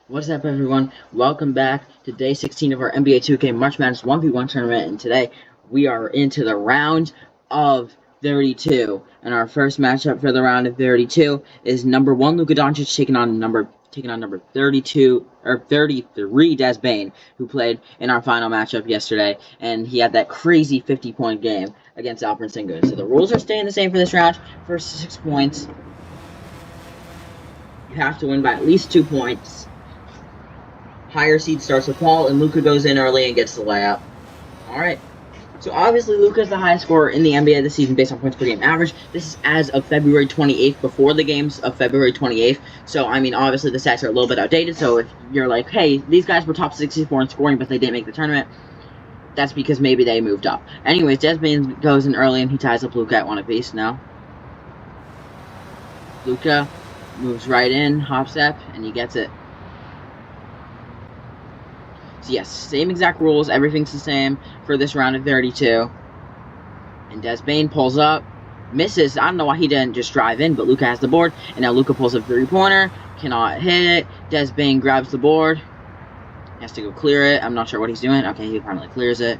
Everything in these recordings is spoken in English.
What's up, everyone? Welcome back to day 16 of our NBA 2K March Madness 1v1 tournament, and today we are into the round of 32. And our first matchup for the round of 32 is number 1 Luka Doncic taking on number 33 Des Bane, who played in our final matchup yesterday, and he had that crazy 50-point game against Alperen Sengun. So the rules are staying the same for this round. First 6 points, you have to win by at least 2 points. Higher seed starts with Paul, and Luka goes in early and gets the layup. Alright. So obviously Luka is the highest scorer in the NBA this season based on points per game average. This is as of February 28th, before the games of February 28th. So, I mean, obviously the stats are a little bit outdated. So if you're like, hey, these guys were top 64 in scoring, but they didn't make the tournament, that's because maybe they moved up. Anyways, Des Bane goes in early, and he ties up Luka at 1 apiece now. Luka moves right in, hop step, and he gets it. So yes, same exact rules, everything's the same for this round of 32. And Des Bane pulls up, misses. I don't know why he didn't just drive in, but Luka has the board, and now Luka pulls up three-pointer, cannot hit it. Des Bane grabs the board, has to go clear it. I'm not sure what he's doing. Okay, he apparently clears it.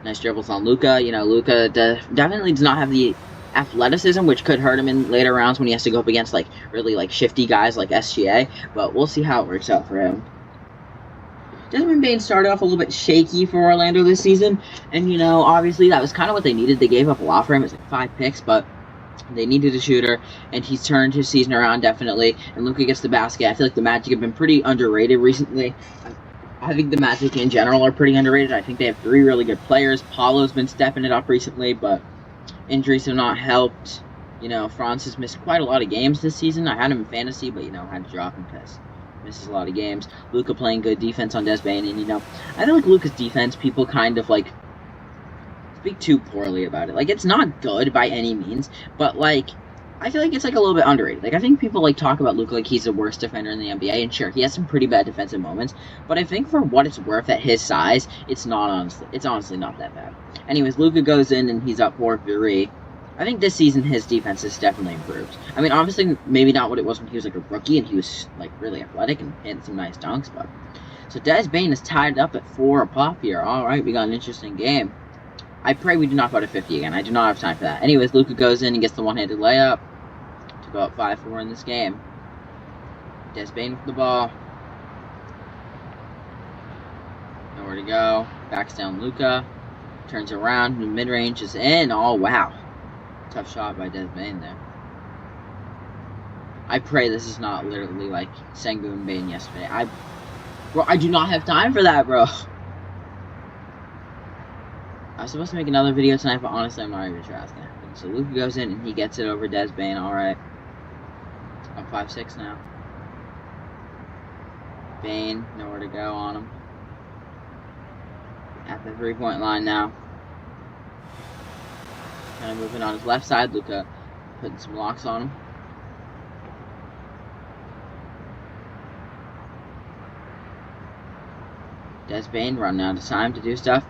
Nice dribbles on Luka. You know, Luka definitely does not have the athleticism, which could hurt him in later rounds when he has to go up against really shifty guys like SGA, but we'll see how it works out for him. Desmond Bane started off a little bit shaky for Orlando this season, and you know, obviously that was kind of what they needed. They gave up a lot for him. It's like 5 picks, but they needed a shooter, and he's turned his season around definitely. And Luka gets the basket. I feel like the Magic have been pretty underrated recently. I think the Magic in general are pretty underrated. I think they have 3 really good players. Paulo's been stepping it up recently, but injuries have not helped. You know, Franz has missed quite a lot of games this season. I had him in fantasy, but, you know, had to drop him because misses a lot of games. Luka playing good defense on Des Bane, and, you know, I feel like Luka's defense, people kind of, speak too poorly about it. It's not good by any means, but, I feel like it's, a little bit underrated. I think people, talk about Luka like he's the worst defender in the NBA, and sure, he has some pretty bad defensive moments, but I think for what it's worth at his size, it's honestly not that bad. Anyways, Luka goes in, and he's up 4-3. I think this season his defense has definitely improved. I mean, obviously, maybe not what it was when he was, a rookie, and he was, really athletic and hitting some nice dunks, but... So Des Bane is tied up at 4 a pop here. Alright, we got an interesting game. I pray we do not go to 50 again. I do not have time for that. Anyways, Luka goes in and gets the one-handed layup to go up 5-4 in this game. Des Bane with the ball. Nowhere to go. Backs down Luka. Turns around. The mid-range is in. Oh, wow. Tough shot by Des Bane there. I pray this is not literally like Sengun Bane yesterday. Bro, I do not have time for that, bro. I was supposed to make another video tonight, but honestly, I'm not even sure that's going to happen. So Luka goes in, and he gets it over Des Bane. Alright. Up 5-6 now. Bane, nowhere to go on him. At the 3-point line now. Kind of moving on his left side. Luka putting some locks on him. Des Bane running out of time to do stuff.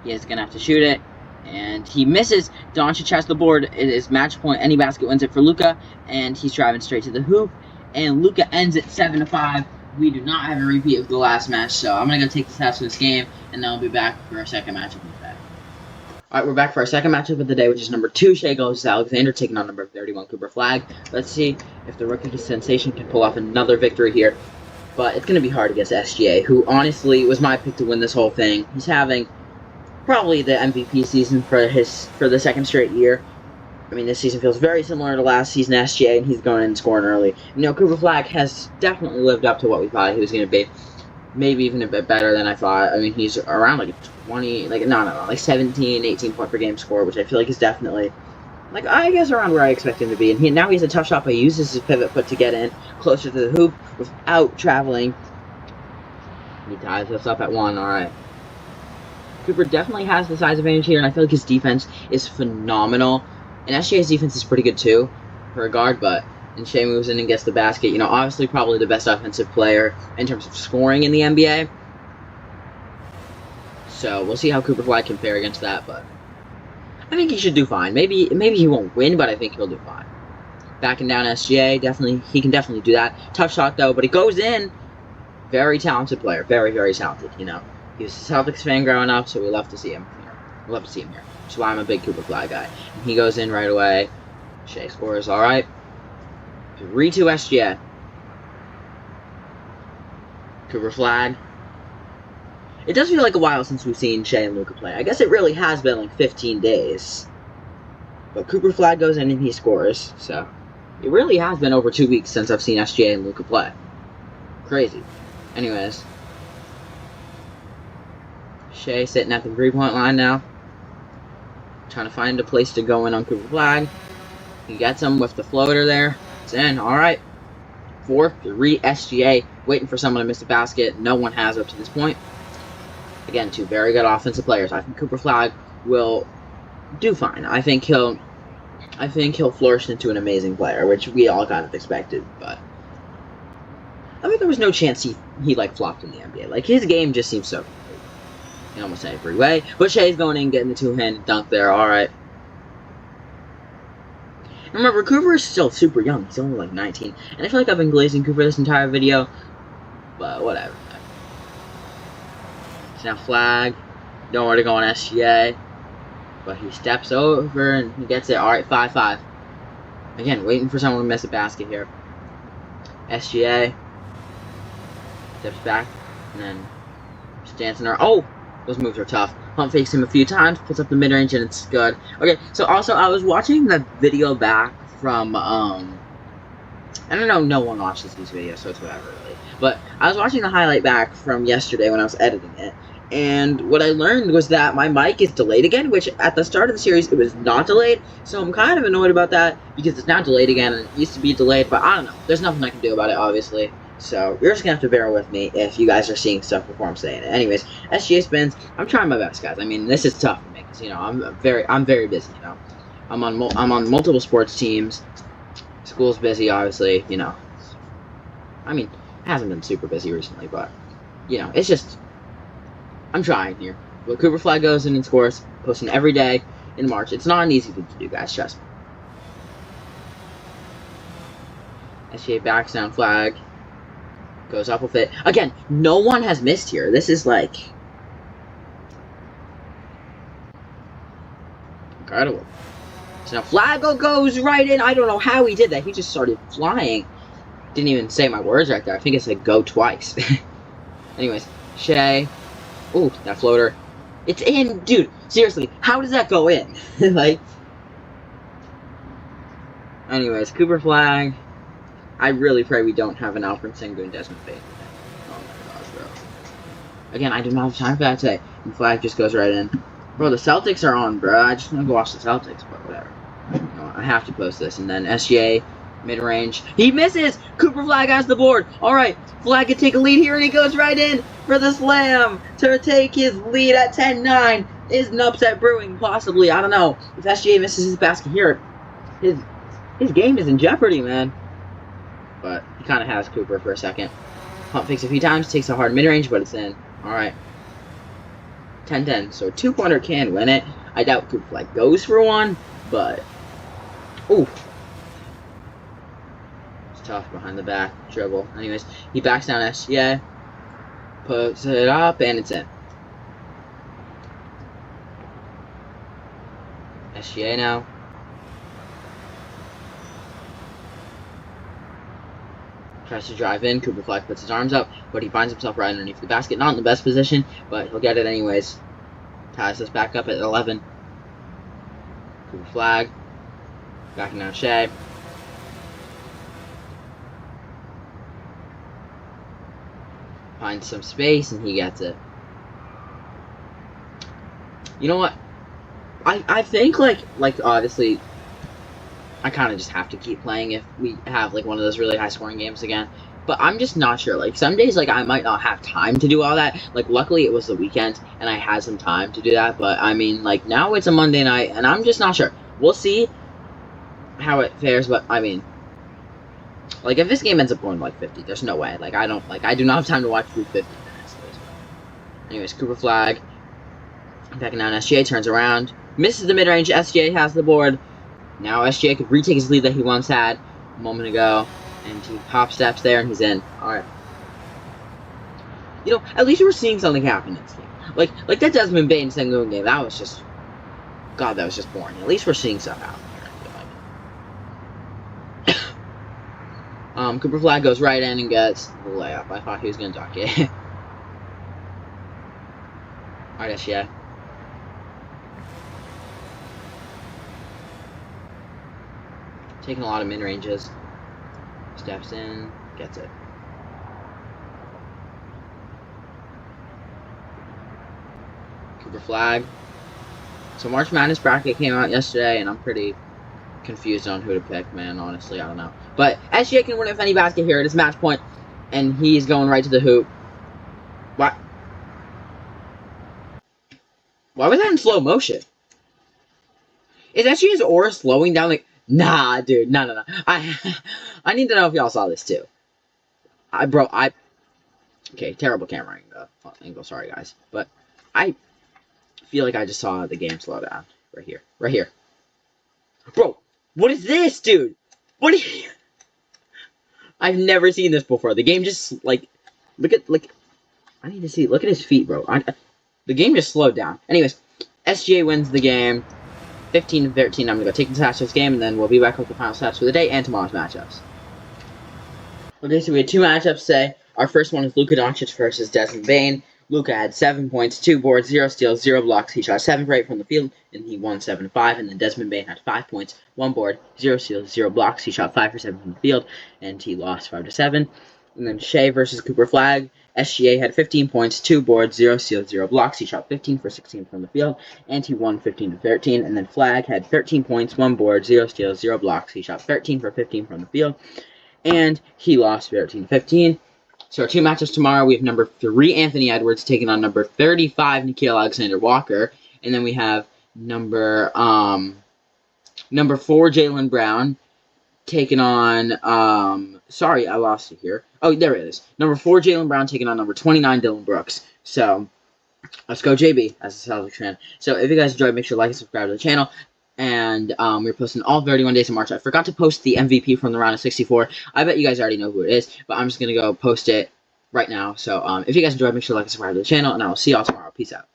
He is going to have to shoot it, and he misses. Doncic has the board. It is match point. Any basket wins it for Luka, and he's driving straight to the hoop, and Luka ends it 7-5. We do not have a repeat of the last match, so I'm going to go take the stats for this game, and then I'll be back for our second matchup with that. Alright, we're back for our second matchup of the day, which is number 2, Shai Gilgeous-Alexander, taking on number 31, Cooper Flagg. Let's see if the rookie sensation can pull off another victory here. But it's going to be hard against SGA, who honestly was my pick to win this whole thing. He's having probably the MVP season for the second straight year. I mean, this season feels very similar to last season SGA, and he's going in and scoring early. You know, Cooper Flagg has definitely lived up to what we thought he was going to be. Maybe even a bit better than I thought. I mean, he's around 17, 18 point per game score, which I feel like is definitely, I guess around where I expect him to be. And now he has a tough shot, but he uses his pivot foot to get in closer to the hoop without traveling. He ties us up at 1, alright. Cooper definitely has the size advantage here, and I feel like his defense is phenomenal. And SGA's defense is pretty good too, for a guard, and Shai moves in and gets the basket. You know, obviously probably the best offensive player in terms of scoring in the NBA. So we'll see how Cooper Flagg can fare against that, but I think he should do fine. Maybe he won't win, but I think he'll do fine. Backing down SGA, definitely, he can definitely do that. Tough shot though, but it goes in. Very talented player, very, very talented, you know. He was a Celtics fan growing up, so we love to see him here. We love to see him here. That's why I'm a big Cooper Flag guy. And he goes in right away. Shea scores, alright. 3-2 SGA. Cooper Flag. It does feel like a while since we've seen Shea and Luka play. I guess it really has been like 15 days. But Cooper Flag goes in and he scores, so it really has been over 2 weeks since I've seen SGA and Luka play. Crazy. Anyways. Shea sitting at the 3-point line now. Trying to find a place to go in on Cooper Flag. He gets him with the floater there. It's in. Alright. 4-3 SGA. Waiting for someone to miss the basket. No one has up to this point. Again, two very good offensive players. I think Cooper Flag will do fine. I think he'll flourish into an amazing player, which we all kind of expected, but I think there was no chance he like flopped in the NBA. Like, his game just seems so complete in almost every way. But Shea's going in, getting the two-handed dunk there. Alright. Remember, Cooper is still super young. He's only like 19. And I feel like I've been glazing Cooper this entire video, but whatever. So now Flag. Nowhere to go on SGA. But he steps over and he gets it. Alright, 5-5. Again, waiting for someone to miss a basket here. SGA. Steps back. And then just dancing around. Oh! Those moves are tough. Pump fakes him a few times. Puts up the mid-range and it's good. Okay, so also I was watching the video back from, I don't know, no one watches these videos, so it's whatever, really. But I was watching the highlight back from yesterday when I was editing it. And what I learned was that my mic is delayed again, which at the start of the series, it was not delayed. So I'm kind of annoyed about that because it's now delayed again, and it used to be delayed, but I don't know. There's nothing I can do about it, obviously. So you're just going to have to bear with me if you guys are seeing stuff before I'm saying it. Anyways, SGA spins. I'm trying my best, guys. I mean, this is tough for me because, you know, I'm very busy, you know. I'm on multiple sports teams. School's busy, obviously, you know. I mean, it hasn't been super busy recently, but, you know, it's just... I'm trying here. But Cooper Flag goes in and scores, posting every day in March. It's not an easy thing to do, guys, trust me. SGA backs down Flag. Goes up with it. Again, no one has missed here. This is like... incredible. So now Flago goes right in. I don't know how he did that. He just started flying. Didn't even say my words right there. I think it said go twice. Anyways, Shea... Ooh, that floater. It's in, dude. Seriously, how does that go in? Like. Anyways, Cooper Flag. I really pray we don't have an Alfred Sengun Desmond Bain. Oh my gosh, bro. Again, I do not have time for that today. And Flag just goes right in. Bro, the Celtics are on, bro. I just want to go watch the Celtics, but whatever. You know, I have to post this. And then SGA, mid-range. He misses! Cooper Flag has the board. Alright, Flag can take a lead here, and he goes right in for the slam to take his lead at 10-9. Is an upset brewing, possibly. I don't know. If SGA misses his basket here, his game is in jeopardy, man. But he kind of has Cooper for a second. Pump fakes a few times, takes a hard mid-range, but it's in. Alright. 10-10. So a two-pointer can win it. I doubt Cooper Flag goes for one, but... Ooh. It's tough behind the back. Dribble. Anyways, he backs down SGA. Puts it up, and it's in. SGA now. Tries to drive in. Cooper Flag puts his arms up, but he finds himself right underneath the basket. Not in the best position, but he'll get it anyways. Ties us back up at 11. Cooper Flag. Backing down Shea. Finds some space, and he gets it. You know what? I think, like obviously, I kind of just have to keep playing if we have, like, one of those really high-scoring games again. But I'm just not sure. Like, some days, like, I might not have time to do all that. Like, luckily, it was the weekend, and I had some time to do that. But, I mean, like, now it's a Monday night, and I'm just not sure. We'll see how it fares, but, I mean... Like, if this game ends up going, like, 50, there's no way. Like, I do not have time to watch through 50 minutes. Anyways, Cooper Flag. Backing down, SGA turns around. Misses the mid-range. SGA has the board. Now SGA could retake his lead that he once had. a moment ago, and he hop steps there, and he's in. All right. You know, at least we're seeing something happen in this game. Like that Desmond Bain Sengun game, that was just, God, that was just boring. At least we're seeing stuff happen here. Cooper Flag goes right in and gets the layup. I thought he was gonna dunk it. Alright, SGA. Taking a lot of mid-ranges. Steps in, gets it. Cooper Flag. So March Madness bracket came out yesterday, and I'm pretty confused on who to pick, man. Honestly, I don't know. But SGA can win if any basket here. It is match point, and he's going right to the hoop. What? Why was that in slow motion? Is SGA's aura slowing down? Like, nah, dude, no. I need to know if y'all saw this too. Okay, terrible camera angle. Sorry, guys, but I feel like I just saw the game slow down right here. Bro, what is this, dude? What? I've never seen this before. The game just like, I need to see. Look at his feet, bro. The game just slowed down. Anyways, SGA wins the game, 15-13. I'm gonna go take the stats of this game, and then we'll be back with the final stats for the day and tomorrow's matchups. Okay, so we had 2 matchups today. Our first one is Luka Doncic versus Desmond Bain. Luka had 7 points, 2 boards, 0 steals, 0 blocks. He shot 7 for 8 from the field, and he won 7-5. And then Desmond Bain had 5 points, 1 board, 0 steals, 0 blocks. He shot 5 for 7 from the field, and he lost 5-7. And then Shea versus Cooper Flag. SGA had 15 points, 2 boards, 0 steals, 0 blocks. He shot 15 for 16 from the field, and he won 15-13. And then Flag had 13 points, 1 board, 0 steals, 0 blocks. He shot 13 for 15 from the field, and he lost 13-15. So our 2 matchups tomorrow, we have number 3 Anthony Edwards taking on number 35 Nickeil Alexander-Walker, and then we have number 4 Jaylen Brown taking on sorry, I lost it here. Oh, there it is. Number 4 Jaylen Brown taking on number 29 Dillon Brooks. So let's go JB as a Celtics fan. So if you guys enjoyed, make sure to like and subscribe to the channel. And we're posting all 31 days of March. I forgot to post the MVP from the round of 64. I bet you guys already know who it is, but I'm just going to go post it right now. So if you guys enjoyed, make sure to like and subscribe to the channel, and I will see y'all tomorrow. Peace out.